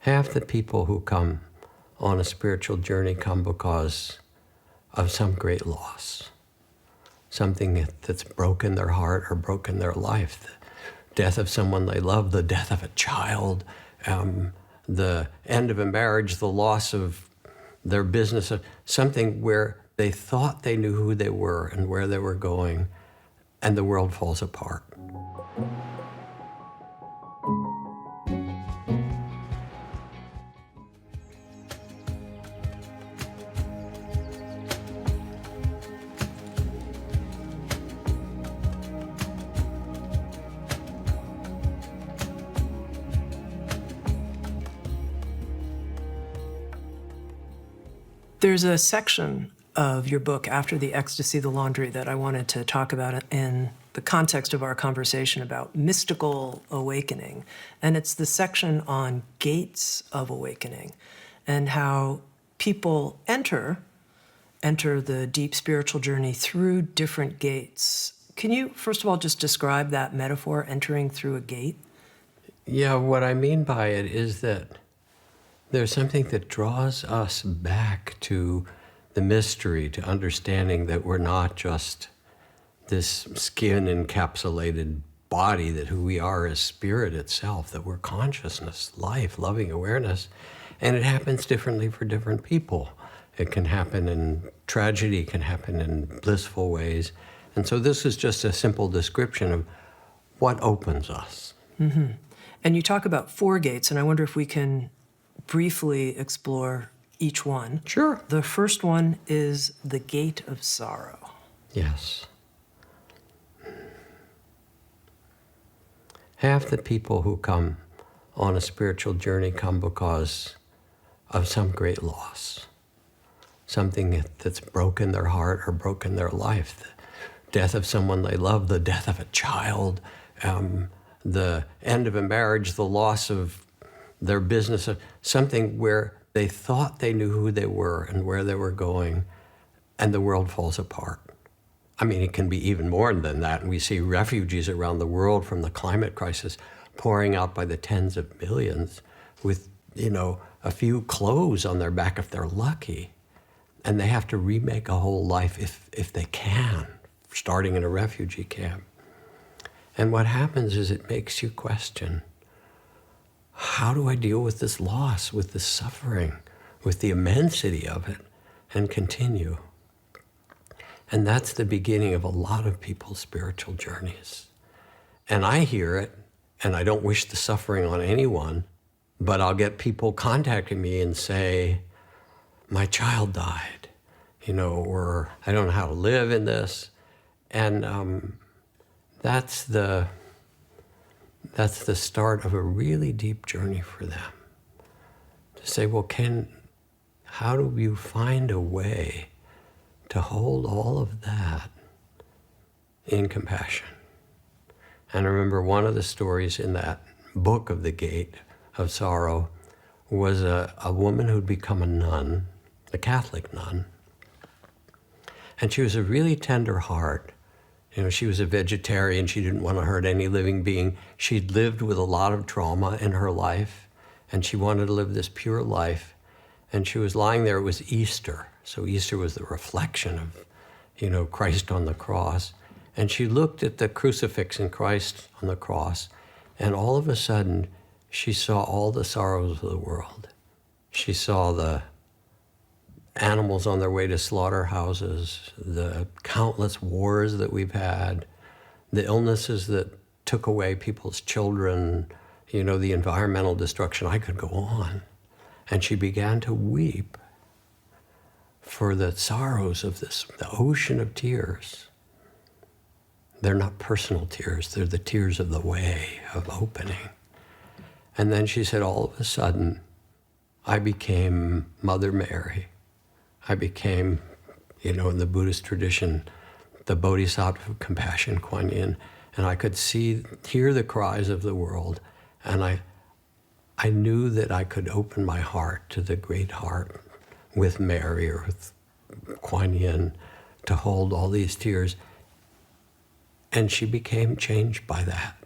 Half the people who come on a spiritual journey come because of some great loss, something that's broken their heart or broken their life. The death of someone they love, the death of a child, the end of a marriage, the loss of their business, something where they thought they knew who they were and where they were going, and the world falls apart. There's a section of your book, After the Ecstasy, the Laundry, that I wanted to talk about in the context of our conversation about mystical awakening. And it's the section on gates of awakening and how people enter the deep spiritual journey through different gates. Can you, first of all, just describe that metaphor, entering through a gate? Yeah, what I mean by it is that there's something that draws us back to the mystery, to understanding that we're not just this skin-encapsulated body, that who we are is spirit itself, that we're consciousness, life, loving awareness, and it happens differently for different people. It can happen in tragedy, it can happen in blissful ways. And so this is just a simple description of what opens us. Mm-hmm. And you talk about 4 gates, and I wonder if we can briefly explore each one. Sure. The first one is the gate of sorrow. Yes. Half the people who come on a spiritual journey come because of some great loss, something that's broken their heart or broken their life. The death of someone they love, the death of a child, the end of a marriage, the loss of their business, something where they thought they knew who they were and where they were going, and the world falls apart. I mean, it can be even more than that. And we see refugees around the world from the climate crisis pouring out by the tens of millions with, a few clothes on their back if they're lucky. And they have to remake a whole life if they can, starting in a refugee camp. And what happens is it makes you question, how do I deal with this loss, with this suffering, with the immensity of it, and continue? And that's the beginning of a lot of people's spiritual journeys. And I hear it, and I don't wish the suffering on anyone, but I'll get people contacting me and say, my child died, or I don't know how to live in this. And that's the start of a really deep journey for them. To say, well, how do you find a way to hold all of that in compassion? And I remember one of the stories in that book of The Gate of Sorrow was a woman who'd become a nun, a Catholic nun. And she was a really tender heart. She was a vegetarian. She didn't want to hurt any living being. She'd lived with a lot of trauma in her life, and she wanted to live this pure life. And she was lying there. It was Easter. So Easter was the reflection of, Christ on the cross. And she looked at the crucifix and Christ on the cross, and all of a sudden, she saw all the sorrows of the world. She saw the animals on their way to slaughterhouses, the countless wars that we've had, the illnesses that took away people's children, the environmental destruction. I could go on. And she began to weep for the sorrows of the ocean of tears. They're not personal tears, they're the tears of the way, of opening. And then she said, all of a sudden, I became Mother Mary. I became, in the Buddhist tradition, the Bodhisattva of compassion, Kuan Yin, and I could hear the cries of the world, and I knew that I could open my heart to the great heart with Mary or with Kuan Yin to hold all these tears. And she became changed by that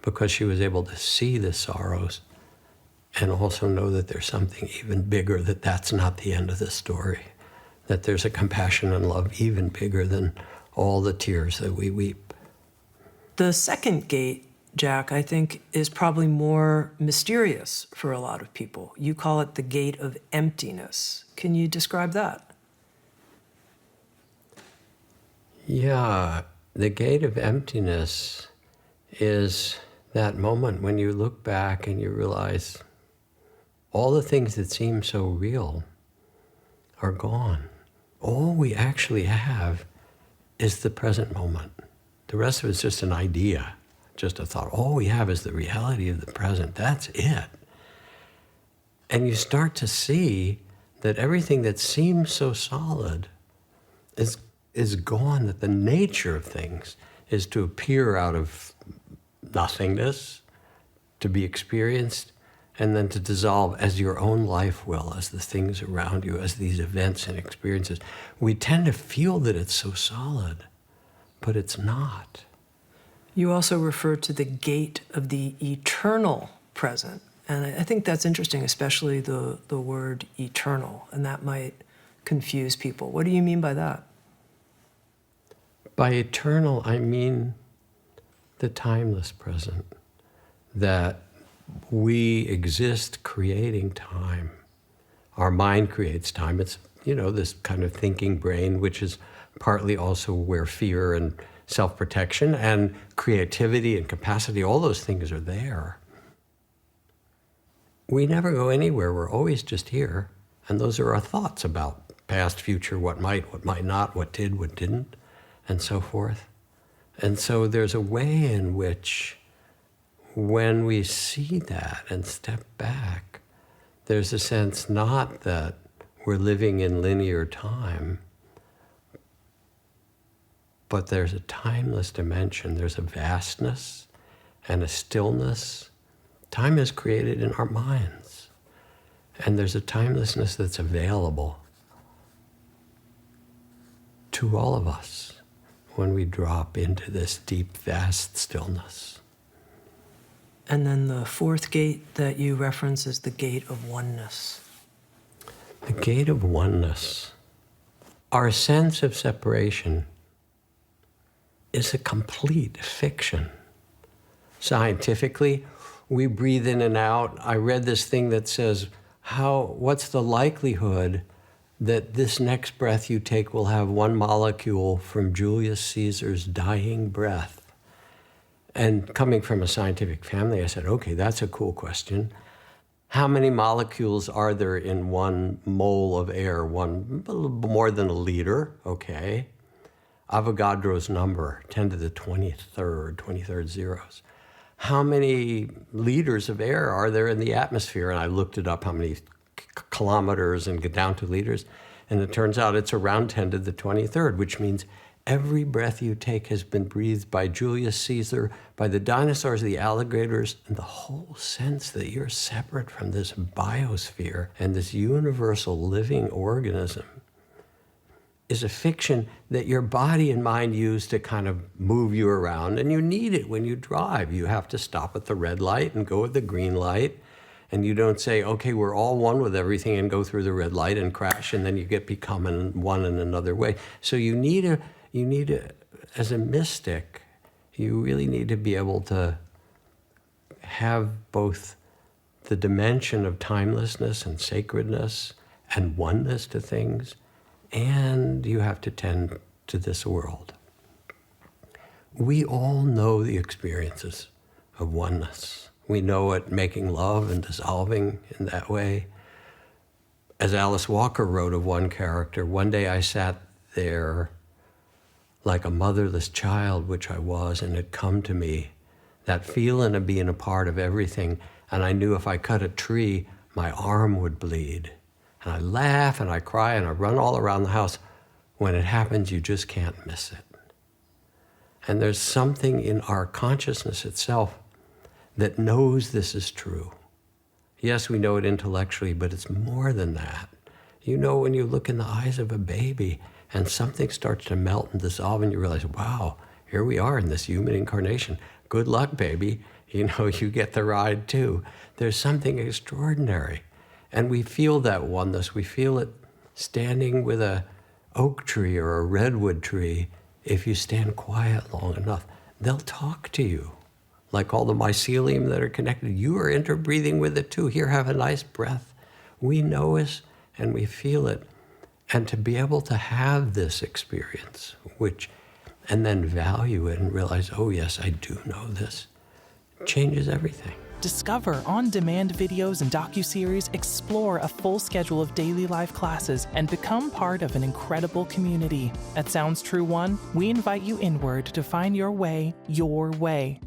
because she was able to see the sorrows and also know that there's something even bigger, that that's not the end of the story, that there's a compassion and love even bigger than all the tears that we weep. The second gate, Jack, I think is probably more mysterious for a lot of people. You call it the gate of emptiness. Can you describe that? Yeah, the gate of emptiness is that moment when you look back and you realize all the things that seem so real are gone. All we actually have is the present moment. The rest of it's just an idea, just a thought. All we have is the reality of the present. That's it. And you start to see that everything that seems so solid is gone, that the nature of things is to appear out of nothingness, to be experienced, and then to dissolve as your own life will, as the things around you, as these events and experiences. We tend to feel that it's so solid, but it's not. You also refer to the gate of the eternal present. And I think that's interesting, especially the word eternal, and that might confuse people. What do you mean by that? By eternal, I mean the timeless present, that we exist creating time. Our mind creates time. It's, this kind of thinking brain, which is partly also where fear and self-protection and creativity and capacity, all those things are there. We never go anywhere. We're always just here. And those are our thoughts about past, future, what might not, what did, what didn't, and so forth. And so there's a way in which when we see that and step back, there's a sense not that we're living in linear time, but there's a timeless dimension. There's a vastness and a stillness. Time is created in our minds, and there's a timelessness that's available to all of us when we drop into this deep, vast stillness. And then the fourth gate that you reference is the gate of oneness. The gate of oneness. Our sense of separation is a complete fiction. Scientifically, we breathe in and out. I read this thing that says, what's the likelihood that this next breath you take will have one molecule from Julius Caesar's dying breath? And coming from a scientific family, I said, okay, that's a cool question. How many molecules are there in one mole of air? One, a little more than a liter, okay. Avogadro's number, 10 to the 23rd zeros. How many liters of air are there in the atmosphere? And I looked it up, how many kilometers, and get down to liters. And it turns out it's around 10 to the 23rd, which means every breath you take has been breathed by Julius Caesar, by the dinosaurs, the alligators, and the whole sense that you're separate from this biosphere and this universal living organism is a fiction that your body and mind use to kind of move you around, and you need it when you drive. You have to stop at the red light and go at the green light, and you don't say, okay, we're all one with everything, and go through the red light and crash, and then you get becoming one in another way. So you need a, as a mystic, you really need to be able to have both the dimension of timelessness and sacredness and oneness to things, and you have to tend to this world. We all know the experiences of oneness. We know it making love and dissolving in that way. As Alice Walker wrote of one character, one day I sat there like a motherless child, which I was, and it come to me, that feeling of being a part of everything, and I knew if I cut a tree, my arm would bleed. And I laugh and I cry and I run all around the house. When it happens, you just can't miss it. And there's something in our consciousness itself that knows this is true. Yes, we know it intellectually, but it's more than that. You know, when you look in the eyes of a baby and something starts to melt and dissolve and you realize, wow, here we are in this human incarnation. good luck, baby. You know, you get the ride too. There's something extraordinary. And we feel that oneness. We feel it standing with a oak tree or a redwood tree. If you stand quiet long enough, they'll talk to you. Like all the mycelium that are connected, you are interbreathing with it too. Here, have a nice breath. We know it and we feel it. And to be able to have this experience, and then value it and realize, oh yes, I do know this, changes everything. Discover on-demand videos and docuseries, explore a full schedule of daily life classes, and become part of an incredible community. At Sounds True One, we invite you inward to find your way your way.